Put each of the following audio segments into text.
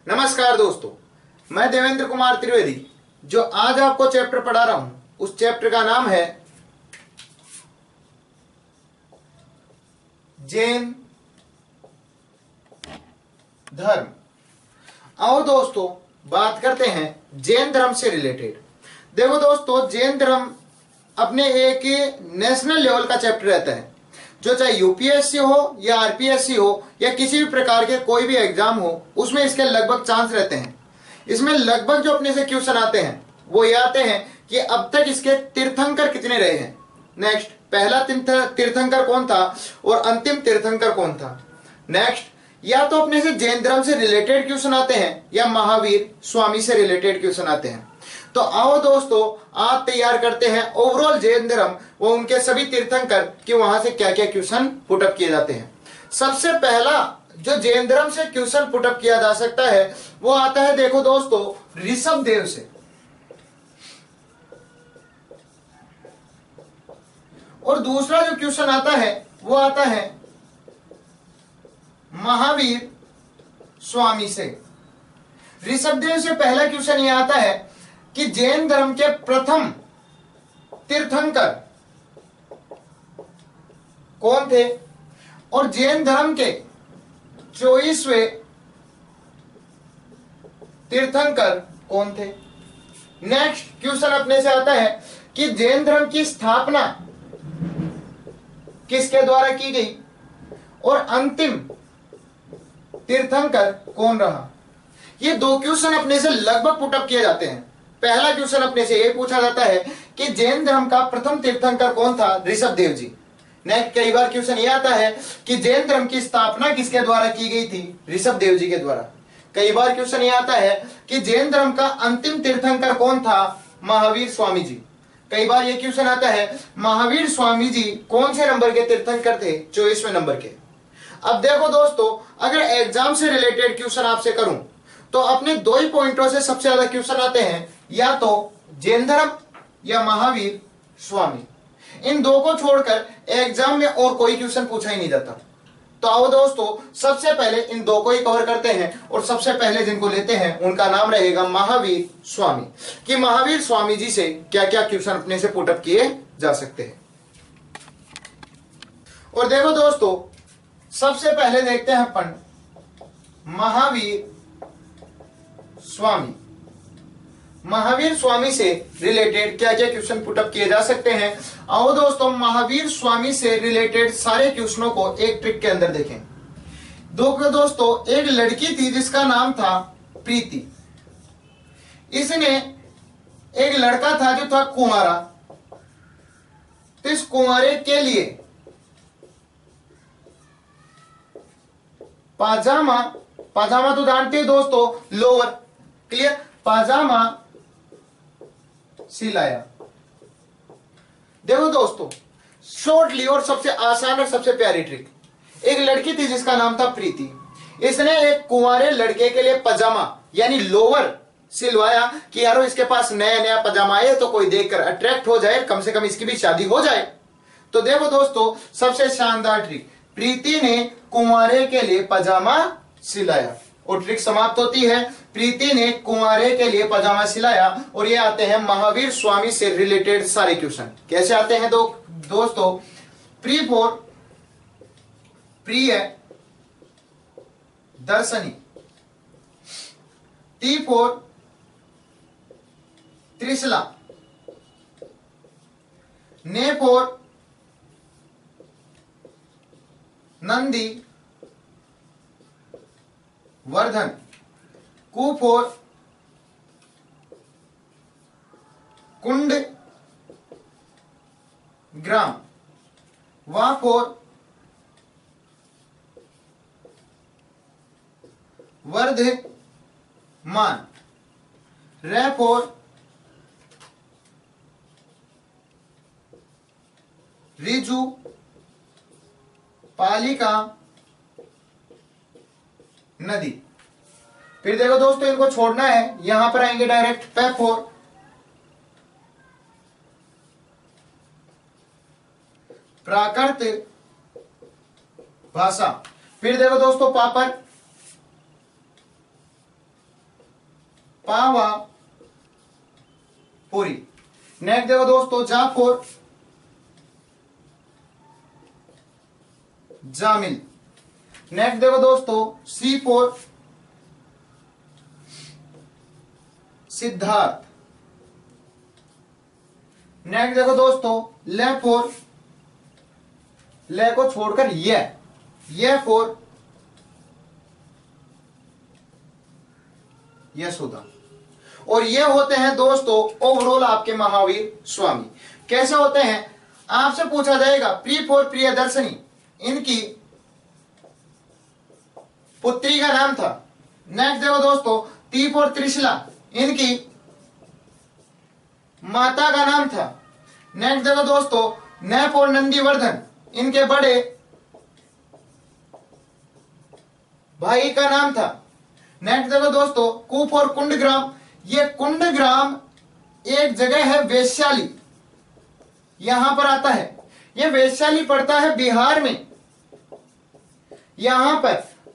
नमस्कार दोस्तों, मैं देवेंद्र कुमार त्रिवेदी। जो आज आपको चैप्टर पढ़ा रहा हूं उस चैप्टर का नाम है जैन धर्म। आओ दोस्तों बात करते हैं जैन धर्म से रिलेटेड। देखो दोस्तों, जैन धर्म अपने एक नेशनल लेवल का चैप्टर रहता है, जो चाहे यूपीएससी हो या आरपीएससी हो या किसी भी प्रकार के कोई भी एग्जाम हो, उसमें इसके लगभग चांस रहते हैं। इसमें लगभग जो अपने से क्वेश्चन आते हैं वो ये आते हैं कि अब तक इसके तीर्थंकर कितने रहे हैं। नेक्स्ट, पहला तीर्थंकर कौन था और अंतिम तीर्थंकर कौन था। नेक्स्ट, या तो अपने से जैन धर्म से रिलेटेड क्वेश्चन आते हैं या महावीर स्वामी से रिलेटेड क्वेश्चन आते हैं। तो आओ दोस्तों आज तैयार करते हैं ओवरऑल जैन धर्म वो उनके सभी तीर्थंकर कि वहां से क्या क्या क्वेश्चन पुटअप किए जाते हैं। सबसे पहला जो जैन धर्म से क्वेश्चन पुटअप किया जा सकता है वो आता है, देखो दोस्तों, ऋषभ देव से। और दूसरा जो क्वेश्चन आता है वो आता है महावीर स्वामी से। ऋषभ देव से पहला क्वेश्चन ये आता है कि जैन धर्म के प्रथम तीर्थंकर कौन थे और जैन धर्म के 24वें तीर्थंकर कौन थे। नेक्स्ट क्वेश्चन अपने से आता है कि जैन धर्म की स्थापना किसके द्वारा की गई और अंतिम तीर्थंकर कौन रहा। ये दो क्वेश्चन अपने से लगभग पुटअप किए जाते हैं। पहला क्वेश्चन अपने से ये पूछा जाता है कि जैन धर्म का प्रथम तीर्थंकर कौन था, ऋषभ देव जी। नेक्स्ट, कई बार क्वेश्चन ये आता है कि जैन धर्म की स्थापना किसके द्वारा की गई थी, ऋषभ देव जी के द्वारा। कई बार क्वेश्चन ये आता है कि जैन धर्म का अंतिम तीर्थंकर कौन था, महावीर स्वामी जी। कई बार ये क्वेश्चन आता है महावीर स्वामी जी कौन से नंबर के तीर्थंकर थे, 24वें नंबर के। अब देखो दोस्तों, अगर एग्जाम से रिलेटेड क्वेश्चन आपसे करूं तो अपने दो ही पॉइंटों से सबसे ज्यादा क्वेश्चन आते हैं, या तो जैन धर्म या महावीर स्वामी। इन दो को छोड़कर एग्जाम में और कोई क्वेश्चन पूछा ही नहीं जाता। तो आओ दोस्तों सबसे पहले इन दो को ही कवर करते हैं और सबसे पहले जिनको लेते हैं उनका नाम रहेगा महावीर स्वामी, कि महावीर स्वामी जी से क्या क्या क्वेश्चन अपने से पुटअप किए जा सकते हैं। और देखो दोस्तों, सबसे पहले देखते हैं अपन महावीर स्वामी। महावीर स्वामी से रिलेटेड क्या क्या क्वेश्चन पुटअप किए जा सकते हैं। आओ दोस्तों महावीर स्वामी से रिलेटेड सारे क्वेश्चनों को एक ट्रिक के अंदर देखें। दोस्तों, एक लड़की थी जिसका नाम था प्रीति। इसने एक लड़का था जो था कुंवारा। तो इस कुंवारे के लिए पाजामा तो जानते हैं दोस्तों, लोअर, क्लियर, पाजामा सिलाया। देखो दोस्तों, शॉर्टली और सबसे आसान और सबसे प्यारी ट्रिक। एक लड़की थी जिसका नाम था प्रीति। इसने एक कुंवारे लड़के के लिए पजामा यानी लोअर सिलवाया कि यारो इसके पास नया नया पजामा आए तो कोई देखकर अट्रैक्ट हो जाए, कम से कम इसकी भी शादी हो जाए। तो देखो दोस्तों, सबसे शानदार ट्रिक, प्रीति ने कुंवारे के लिए पजामा सिलाया। और ट्रिक समाप्त होती है, प्रीति ने कुंवारे के लिए पजामा सिलाया। और ये आते हैं महावीर स्वामी से रिलेटेड सारे क्वेश्चन। कैसे आते हैं दोस्तों, प्री फॉर प्रिय दर्शनी, टी फॉर त्रिशला, ने फॉर नंदी वर्धन, कु फॉर कुंड ग्राम, वा फॉर वर्धमान, रे फॉर रिजु पालिका नदी। फिर देखो दोस्तों, इनको छोड़ना है, यहां पर आएंगे डायरेक्ट पे फोर प्राकृत भाषा। फिर देखो दोस्तों पापर, पावा पुरी। नेक्स्ट देखो दोस्तों जाफर, जामिल। नेक्स्ट देखो दोस्तों सी फोर, सिद्धार्थ। नेक्स्ट देखो दोस्तों ले फोर, ले को छोड़कर ये फोर यशोदा। और ये होते हैं दोस्तों ओवरऑल आपके महावीर स्वामी। कैसे होते हैं आपसे पूछा जाएगा। प्री फोर प्रियदर्शनी, इनकी पुत्री का नाम था। नेक्स्ट देखो दोस्तों ती फोर त्रिशला, इनकी माता का नाम था। नेक्स्ट देखो दोस्तों न फोर नंदीवर्धन, इनके बड़े भाई का नाम था। नेक्स्ट देखो दोस्तों कु फोर कुंडग्राम, ये कुंडग्राम एक जगह है वैशाली, यहां पर आता है। ये वैशाली पड़ता है बिहार में। यहां पर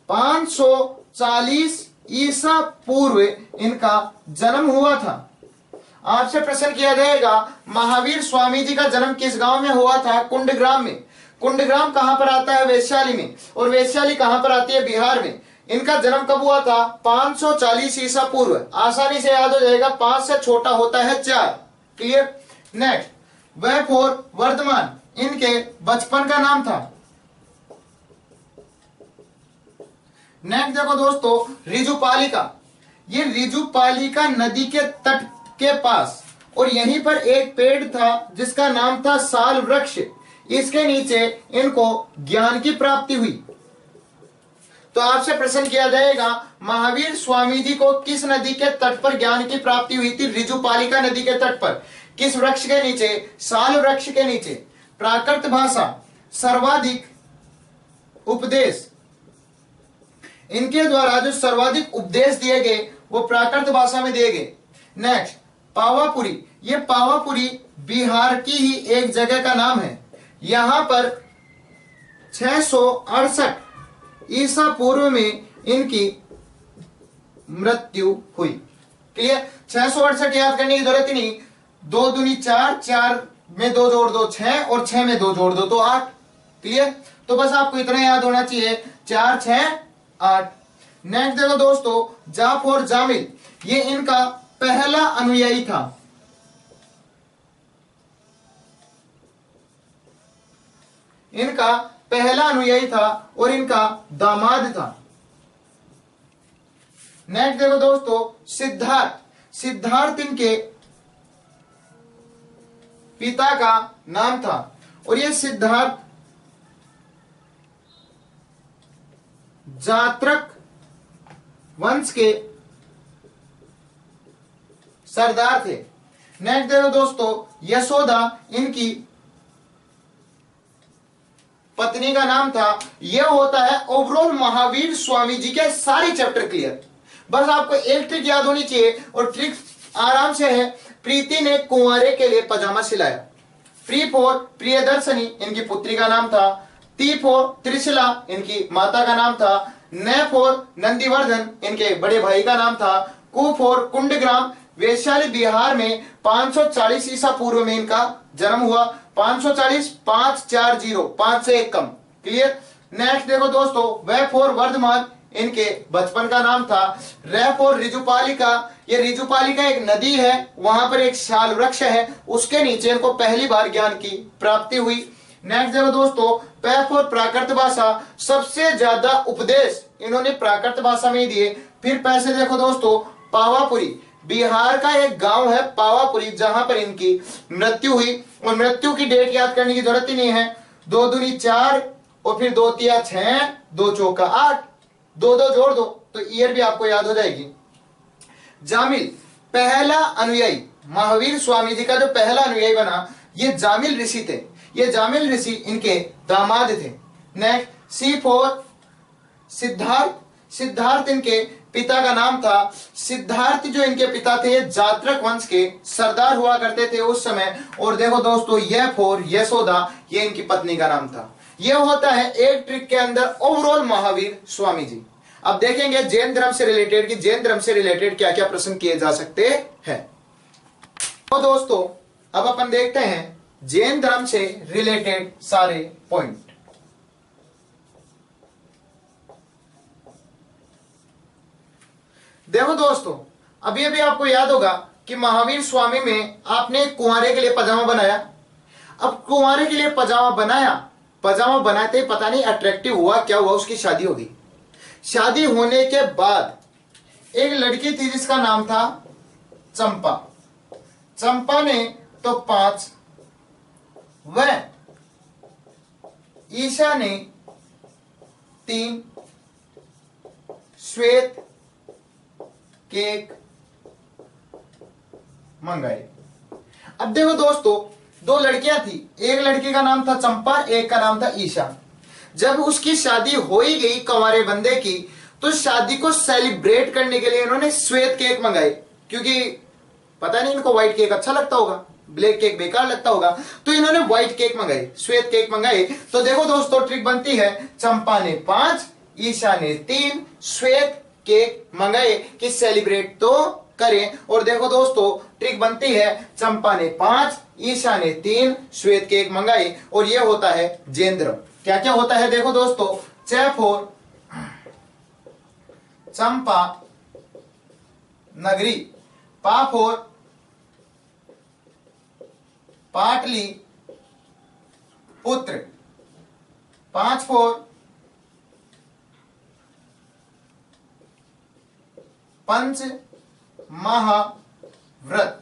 540 ईसा पूर्व इनका जन्म हुआ था। आपसे प्रश्न किया जाएगा महावीर स्वामी जी का जन्म किस गांव में हुआ था? कुंडग्राम में। कुंडग्राम कहां पर आता है? वैशाली में। और वैशाली कहां पर आती है? बिहार में। इनका जन्म कब हुआ था? 540 ईसा पूर्व। आसानी से याद हो जाएगा, 5 से छोटा होता है 4। क्लियर। नेक्स्ट वह फोर वर्धमान, इनके बचपन का नाम था। नेक्स्ट देखो दोस्तों रिजुपालिका, ये रिजुपालिका नदी के तट के पास, और यहीं पर एक पेड़ था जिसका नाम था साल वृक्ष। इसके नीचे इनको ज्ञान की प्राप्ति हुई। तो आपसे प्रश्न किया जाएगा महावीर स्वामी जी को किस नदी के तट पर ज्ञान की प्राप्ति हुई थी? रिजुपालिका नदी के तट पर। किस वृक्ष के नीचे? साल वृक्ष के नीचे। प्राकृत भाषा, सर्वाधिक उपदेश, इनके द्वारा जो सर्वाधिक उपदेश दिए गए वो प्राकृत भाषा में दिए गए। नेक्स्ट पावापुरी, ये पावापुरी बिहार की ही एक जगह का नाम है। यहां पर 668 ईसा पूर्व में इनकी मृत्यु हुई। क्लियर। 668 याद करने की जरूरत ही नहीं। 2 दूनी 4, 4 में 2 जोड़ दो 6, और 6 में 2 जोड़ दो तो 8। क्लियर। तो बस आपको इतना याद होना चाहिए, 4 6 8। नेक्स्ट देखो दोस्तों जाफर जामिल, ये इनका पहला अनुयायी था। इनका पहला अनुयायी था और इनका दामाद था। नेक्स्ट देखो दोस्तों सिद्धार्थ, सिद्धार्थ इनके पिता का नाम था। और ये सिद्धार्थ जात्रक वंश के सरदार थे। नेक्स्ट देखो दोस्तों यशोदा इनकी पत्नी का नाम था। यह होता है ओवरऑल महावीर स्वामी जी के सारे चैप्टर क्लियर। बस आपको एक ट्रिक याद होनी चाहिए, और ट्रिक आराम से है। प्रीति ने कुंवारे के लिए पजामा सिलाया। प्री फोर प्रियदर्शनी, इनकी पुत्री का नाम था। ती फोर त्रिशिला, इनकी माता का नाम था। न फोर नंदीवर्धन, इनके बड़े भाई का नाम था। कु फोर कुंडग्राम, वैशाली बिहार में 540 ईसा पूर्व में इनका जन्म हुआ। 540 540, 5 से 1 कम। क्लियर। नेक्स्ट देखो दोस्तों वह फोर वर्धमान, इनके बचपन का नाम था। रह फोर रिजुपालिका, ये रिजुपालिका एक नदी है, वहां पर एक शाल वृक्ष है, उसके नीचे इनको पहली बार ज्ञान की प्राप्ति हुई। नेक्स्ट देखो दोस्तों पै फोर प्राकृत भाषा, सबसे ज्यादा उपदेश इन्होंने प्राकृत भाषा में ही दिए। फिर पैसे देखो दोस्तों पावापुरी, बिहार का एक गांव है पावापुरी, जहां पर इनकी मृत्यु हुई। और मृत्यु की डेट याद करने की जरूरत ही नहीं है। 2 दूनी 4, और फिर 2 तिया 6, 2 चौका 8, 2 जोड़ दो तो ईयर भी आपको याद हो जाएगी। जामिल पहला अनुयायी, महावीर स्वामी जी का जो पहला अनुयायी बना ये जामिल ऋषि थे। ये जामिल ऋषि इनके दामाद थे। नेक्स्ट C4 सिद्धार्थ, सिद्धार्थ इनके पिता का नाम था सिद्धार्थ। जो इनके पिता थे जात्रक वंश के सरदार हुआ करते थे उस समय। और देखो दोस्तों यह यशोदा ये इनकी पत्नी का नाम था। यह होता है एक ट्रिक के अंदर ओवरऑल महावीर स्वामी जी। अब देखेंगे जैन धर्म से रिलेटेड कि जैन धर्म से रिलेटेड क्या क्या प्रश्न किए जा सकते हैं। तो दोस्तों अब अपन देखते हैं जैन धर्म से रिलेटेड सारे पॉइंट। देखो दोस्तों अभी अभी आपको याद होगा कि महावीर स्वामी में आपने कुंवारे के लिए पजामा बनाया। अब कुंवारे के लिए पजामा बनाया, पजामा बनाते ही पता नहीं अट्रैक्टिव हुआ क्या हुआ, उसकी शादी हो गई। शादी होने के बाद एक लड़की थी जिसका नाम था चंपा। चंपा ने तो 5, वह ईशा ने 3 श्वेत केक मंगाए। अब देखो दोस्तों 2 लड़कियां थी, एक लड़की का नाम था चंपा, एक का नाम था ईशा। जब उसकी शादी हो ही गई कंवारे बंदे की, तो शादी को सेलिब्रेट करने के लिए इन्होंने श्वेत केक मंगाए, क्योंकि पता नहीं इनको व्हाइट केक अच्छा लगता होगा, ब्लैक केक बेकार लगता होगा, तो इन्होंने व्हाइट केक मंगाए, श्वेत केक मंगाए। तो देखो दोस्तों ट्रिक बनती है, चंपा ने 5, ईशा ने 3 श्वेत केक मंगाए कि सेलिब्रेट तो करें। और देखो दोस्तों ट्रिक बनती है, चंपा ने 5, ईशा ने 3 श्वेत केक मंगाए। और यह होता है जैन धर्म। क्या क्या होता है देखो दोस्तों, च फॉर चंपा नगरी, पा फॉर पाटली पुत्र, 5 फॉर पंच महाव्रत,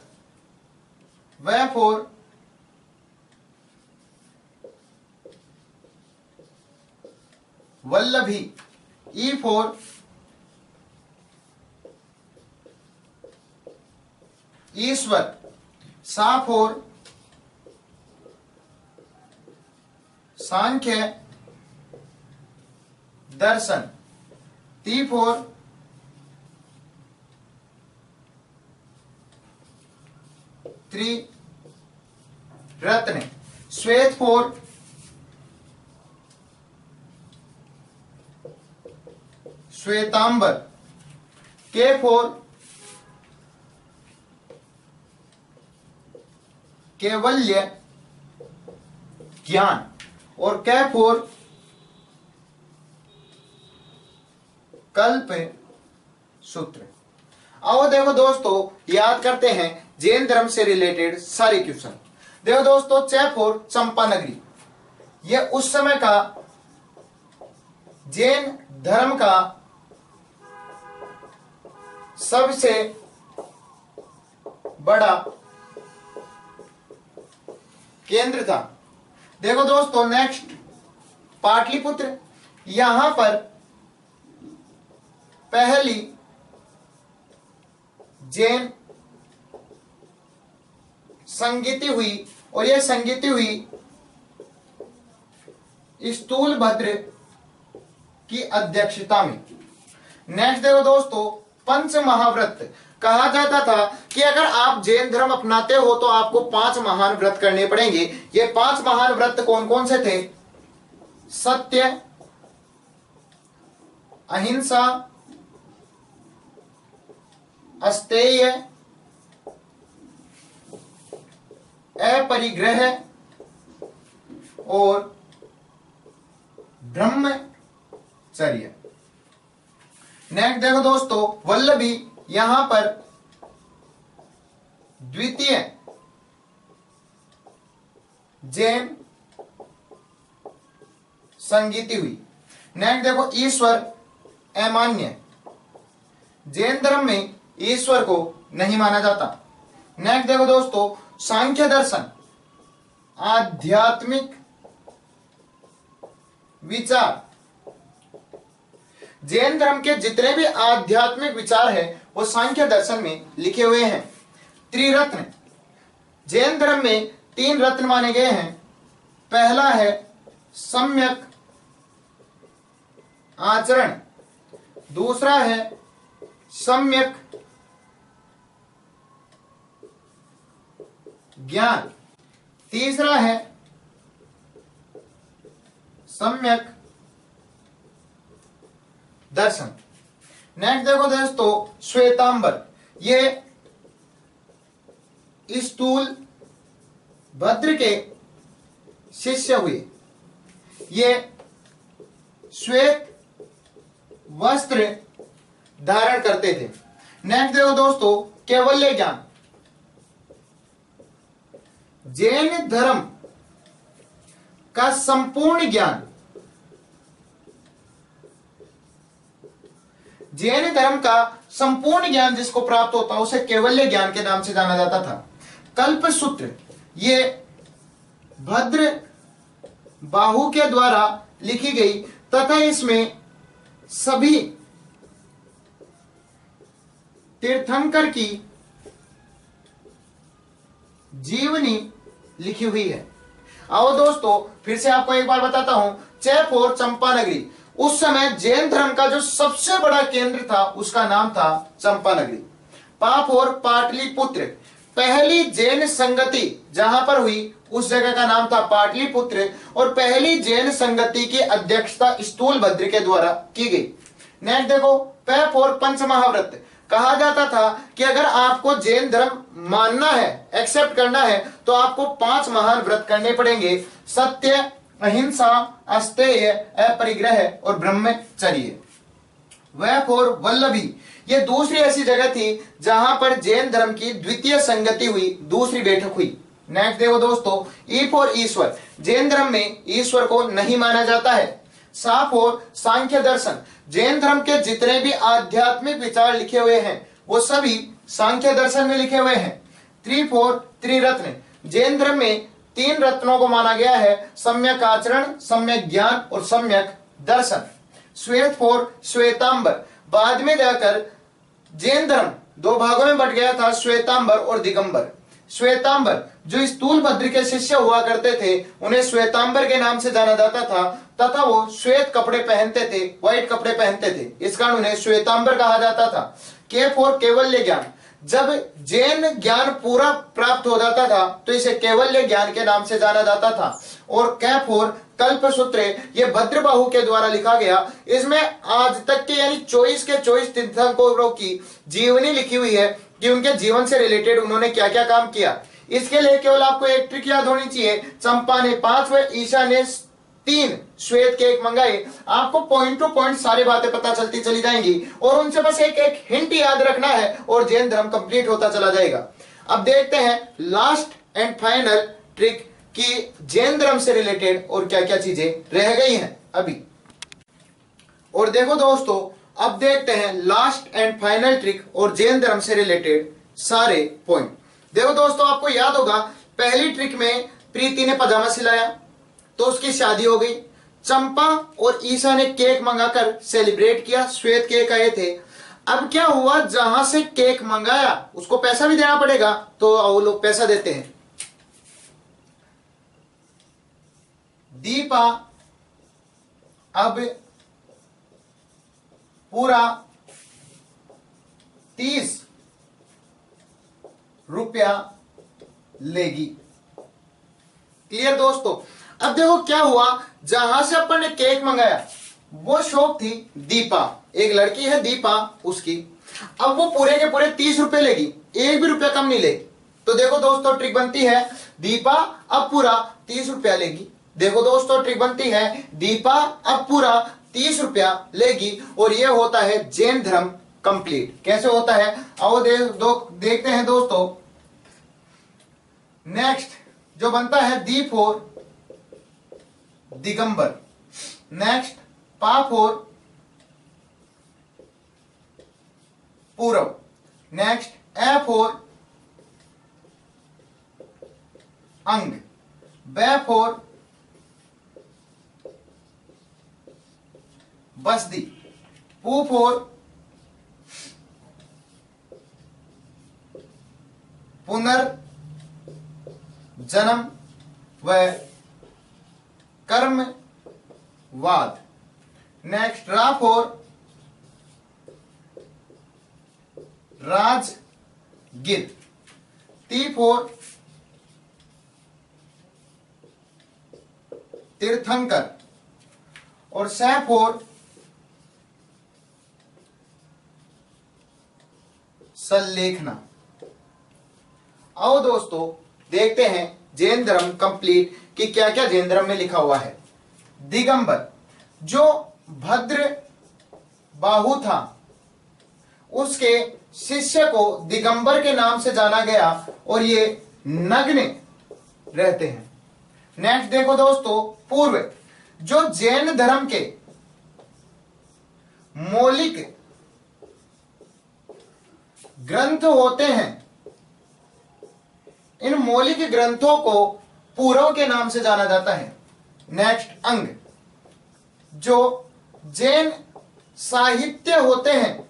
वह फॉर वल्लभी, ई फॉर ईश्वर, सा फॉर सांख्य दर्शन, ती फॉर त्रिरत्न, श्वेत फॉर श्वेतांबर, के फॉर केवल्य ज्ञान, और कै फॉर कल्प सूत्र। आओ देखो दोस्तों याद करते हैं जैन धर्म से रिलेटेड सारे क्वेश्चन। देखो दोस्तों च फॉर चंपा नगरी, यह उस समय का जैन धर्म का सबसे बड़ा केंद्र था। देखो दोस्तों नेक्स्ट पाटलिपुत्र, यहां पर पहली जैन संगीति हुई, और यह संगीति हुई स्थूलभद्र की अध्यक्षता में। नेक्स्ट देखो दोस्तों पंच महाव्रत, कहा जाता था कि अगर आप जैन धर्म अपनाते हो तो आपको 5 महान व्रत करने पड़ेंगे। ये 5 महान व्रत कौन कौन से थे? सत्य, अहिंसा, अस्तेय, अपरिग्रह और ब्रह्मचर्य। नेक्स्ट देखो दोस्तों वल्लभी, यहां पर द्वितीय जैन संगीति हुई। नेक्स्ट देखो ईश्वर अमान्य, जैन धर्म में ईश्वर को नहीं माना जाता। नेक्स्ट देखो दोस्तों सांख्य दर्शन, आध्यात्मिक विचार। जैन धर्म के जितने भी आध्यात्मिक विचार है वो सांख्य दर्शन में लिखे हुए हैं। त्रिरत्न, जैन धर्म में 3 रत्न माने गए हैं। पहला है सम्यक आचरण, दूसरा है सम्यक ज्ञान। तीसरा है सम्यक दर्शन। नेक्स्ट देखो दोस्तों, श्वेतांबर, ये स्थूल भद्र के शिष्य हुए। ये श्वेत वस्त्र धारण करते थे। नेक्स्ट देखो दोस्तों, कैवल्य ज्ञान, जैन धर्म का संपूर्ण ज्ञान। जैन धर्म का संपूर्ण ज्ञान जिसको प्राप्त होता उसे कैवल्य ज्ञान के नाम से जाना जाता था। कल्पसूत्र, ये भद्र बाहु के द्वारा लिखी गई तथा इसमें सभी तीर्थंकर की जीवनी लिखी हुई है। आओ दोस्तों, फिर से आपको एक बार बताता हूं, चैफोर चंपानगरी, उस समय जैन धर्म का जो सबसे बड़ा केंद्र था उसका नाम था चंपानगरी। पाफोर पाटलिपुत्र, पहली जैन संगति जहां पर हुई उस जगह का नाम था पाटलिपुत्र, और पहली जैन संगति की अध्यक्षता स्थूलभद्र के द्वारा की गई। नेक्स्ट देखो, पैफोर पंचमहाव्रत, कहा जाता था कि अगर आपको जैन धर्म मानना है, एक्सेप्ट करना है, तो आपको 5 महान व्रत करने पड़ेंगे: सत्य, अहिंसा, अस्तेय, अपरिग्रह और ब्रह्मचर्य। वैफोर वल्लभी, ये दूसरी ऐसी जगह थी जहां पर जैन धर्म की द्वितीय संगति हुई, दूसरी बैठक हुई। नेक्स्ट देखो दोस्तों, ई फॉर ईश्वर, जैन धर्म में ईश्वर को नहीं माना जाता है। सा फॉर सांख्य दर्शन, जैन धर्म के जितने भी आध्यात्मिक विचार लिखे हुए हैं वो सभी सांख्य दर्शन में लिखे हुए हैं। 3 फॉर त्रिरत्न, जैन धर्म में 3 रत्नों को माना गया है: सम्यक आचरण, सम्यक ज्ञान और सम्यक दर्शन। श्वेत फॉर श्वेतांबर, बाद में जाकर जैन धर्म 2 भागों में बट गया था, श्वेतांबर और दिगंबर। श्वेतांबर जो स्थूलभद्र के शिष्य हुआ करते थे उन्हें श्वेतांबर के नाम से जाना जाता था तथा वो श्वेत कपड़े पहनते थे, व्हाइट कपड़े पहनते थे, इस कारण उन्हें श्वेतांबर कहा जाता था। के फॉर कैवल्य ज्ञान, जब जैन ज्ञान पूरा प्राप्त हो जाता था तो इसे कैवल्य ज्ञान के नाम से जाना जाता था। और कैफ और कल्पसूत्र, ये भद्रबाहु के द्वारा लिखा गया, इसमें आज तक के यानी 24 के 24 तीर्थंकरों की जीवनी लिखी हुई है कि उनके जीवन से रिलेटेड उन्होंने क्या क्या काम किया। इसके लिए केवल आपको एक ट्रिक याद होनी चाहिए, चंपा ने 5 व ईशा ने 3 श्वेत केक मंगाए। आपको पॉइंट टू पॉइंट सारी बातें पता चलती चली जाएंगी और उनसे बस एक एक हिंट याद रखना है और जैन धर्म कंप्लीट होता चला जाएगा। अब देखते हैं लास्ट एंड फाइनल ट्रिक कि जैन धर्म से रिलेटेड और क्या क्या चीजें रह गई हैं अभी। और देखो दोस्तों, अब देखते हैं लास्ट एंड फाइनल ट्रिक और जैन धर्म से रिलेटेड सारे पॉइंट। देखो दोस्तों, आपको याद होगा पहली ट्रिक में प्रीति ने पजामा सिलाया तो उसकी शादी हो गई। चंपा और ईशा ने केक मंगाकर सेलिब्रेट किया, श्वेत केक आए थे। अब क्या हुआ, जहां से केक मंगाया उसको पैसा भी देना पड़ेगा तो वो लोग पैसा देते हैं। दीपा अब पूरा 30 रुपया लेगी। क्लियर दोस्तों। अब देखो क्या हुआ, जहां से अपन ने केक मंगाया वो शॉप थी दीपा, एक लड़की है दीपा उसकी। अब वो पूरे के पूरे 30 रुपए लेगी, 1 भी रुपया कम नहीं लेगी। तो देखो दोस्तों ट्रिक बनती है, दीपा अब पूरा 30 रुपया लेगी। देखो दोस्तों ट्रिक बनती है, दीपा अब पूरा 30 रुपया लेगी और ये होता है जैन धर्म कंप्लीट। कैसे होता है आओ देखते हैं दोस्तों। नेक्स्ट जो बनता है दी फॉर दिगंबर, नेक्स्ट पा फॉर पूरब, नेक्स्ट ए फॉर अंग, बे फॉर बसदी, पू फॉर पुनर्जन्म व कर्मवाद, नेक्स्ट रा फॉर राजगिर। टी फॉर तीर्थंकर और स फॉर संलेखना। आओ दोस्तों देखते हैं जैन धर्म कंप्लीट कि क्या क्या जैन धर्म में लिखा हुआ है। दिगंबर, जो भद्र बाहु था उसके शिष्य को दिगंबर के नाम से जाना गया और ये नग्न रहते हैं। नेक्स्ट देखो दोस्तों, पूर्व, जो जैन धर्म के मौलिक ग्रंथ होते हैं, इन मौलिक ग्रंथों को पूर्व के नाम से जाना जाता है। नेक्स्ट, अंग, जो जैन साहित्य होते हैं,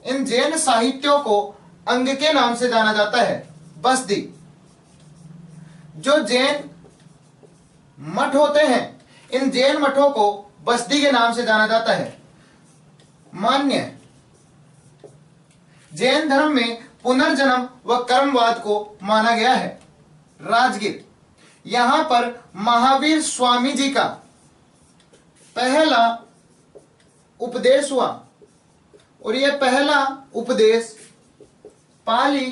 इन जैन साहित्यों को अंग के नाम से जाना जाता है। बस्दी, जो जैन मठ होते हैं, इन जैन मठों को बस्ती के नाम से जाना जाता है। मान्य, जैन धर्म में पुनर्जन्म व कर्मवाद को माना गया है। राजगीर, यहां पर महावीर स्वामी जी का पहला उपदेश हुआ और यह पहला उपदेश पाली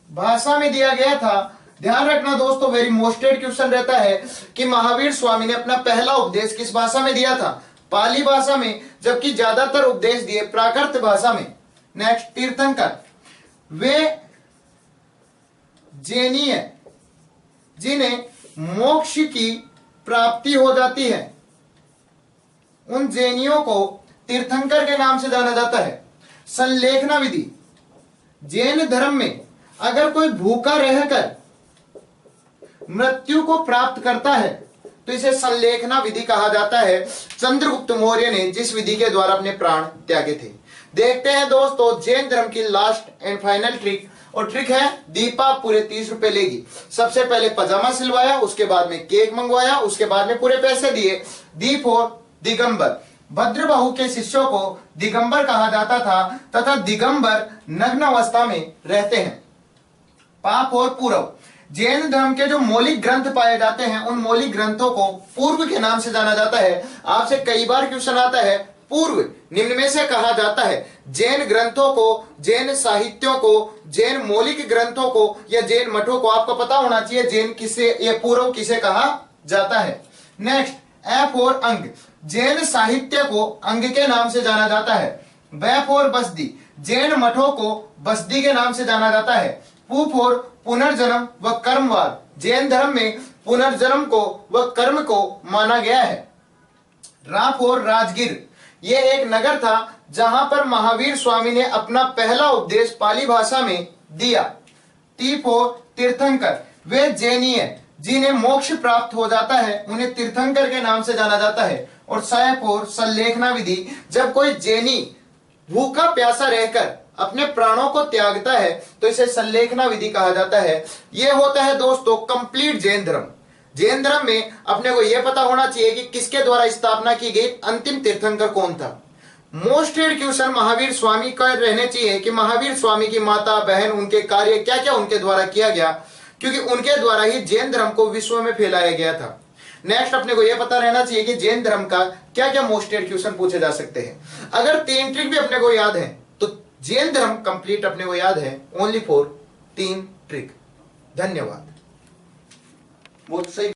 भाषा में दिया गया था। ध्यान रखना दोस्तों, वेरी मोस्टेड क्वेश्चन रहता है कि महावीर स्वामी ने अपना पहला उपदेश किस भाषा में दिया था? पाली भाषा में, जबकि ज्यादातर उपदेश दिए प्राकृत भाषा में। नेक्स्ट, तीर्थंकर, वे जैनीय जिन्हें मोक्ष की प्राप्ति हो जाती है, उन जैनियों को तीर्थंकर के नाम से जाना जाता है। संलेखना विधि, जैन धर्म में अगर कोई भूखा रहकर मृत्यु को प्राप्त करता है तो इसे संलेखना विधि कहा जाता है। चंद्रगुप्त मौर्य ने जिस विधि के द्वारा अपने प्राण त्यागे थे। देखते हैं दोस्तों जैन धर्म की लास्ट एंड फाइनल ट्रिक, और ट्रिक है दीपा पूरे 30 रुपए लेगी। सबसे पहले पजामा सिलवाया, उसके बाद में केक मंगवाया, उसके बाद में पूरे पैसे दिए। दी फॉर दिगंबर, भद्रबाहु के शिष्यों को दिगंबर कहा जाता था तथा दिगंबर नग्न अवस्था में रहते हैं। पा फॉर पूर्व, जैन धर्म के जो मौलिक ग्रंथ पाए जाते हैं उन मौलिक ग्रंथों को पूर्व के नाम से जाना जाता है। आपसे कई बार क्वेश्चन आता है, पूर्व निम्न में से कहा जाता है जैन ग्रंथों को, जैन साहित्यों को, जैन मौलिक ग्रंथों को या जैन मठों को। आपको पता होना चाहिए जैन किसे या पूर्व किसे कहा जाता है। नेक्स्ट, एफ और अंग, जैन साहित्य को अंग के नाम से जाना जाता है। बैफ और बस्दी, जैन मठों को बस्दी के नाम से जाना जाता है। पूफ और पुनर्जन्म व कर्मवाद, जैन धर्म में पुनर्जन्म को व कर्म को माना गया है। राफ और राजगीर, यह एक नगर था जहां पर महावीर स्वामी ने अपना पहला उपदेश पाली भाषा में दिया। टी फॉर तीर्थंकर, वे जैनीय जिन्हें मोक्ष प्राप्त हो जाता है उन्हें तीर्थंकर के नाम से जाना जाता है। और सय फॉर संलेखना विधि, जब कोई जैनी भूखा प्यासा रहकर अपने प्राणों को त्यागता है तो इसे संलेखना विधि कहा जाता है। यह होता है दोस्तों कंप्लीट जैन धर्म। जैन धर्म में अपने को यह पता होना चाहिए कि किसके द्वारा स्थापना की गई, अंतिम तीर्थंकर कौन था। मोस्टेड क्वेश्चन महावीर स्वामी का रहने चाहिए कि महावीर स्वामी की माता बहन, उनके कार्य क्या क्या उनके द्वारा किया गया, क्योंकि उनके द्वारा ही जैन धर्म को विश्व में फैलाया गया था। नेक्स्ट, अपने को यह पता रहना चाहिए कि जैन धर्म का क्या क्या मोस्टेड क्वेश्चन पूछे जा सकते हैं। अगर 3 ट्रिक भी अपने को याद है तो जैन धर्म कंप्लीट अपने को याद है ओनली फॉर 3 ट्रिक। धन्यवाद। बहुत सही।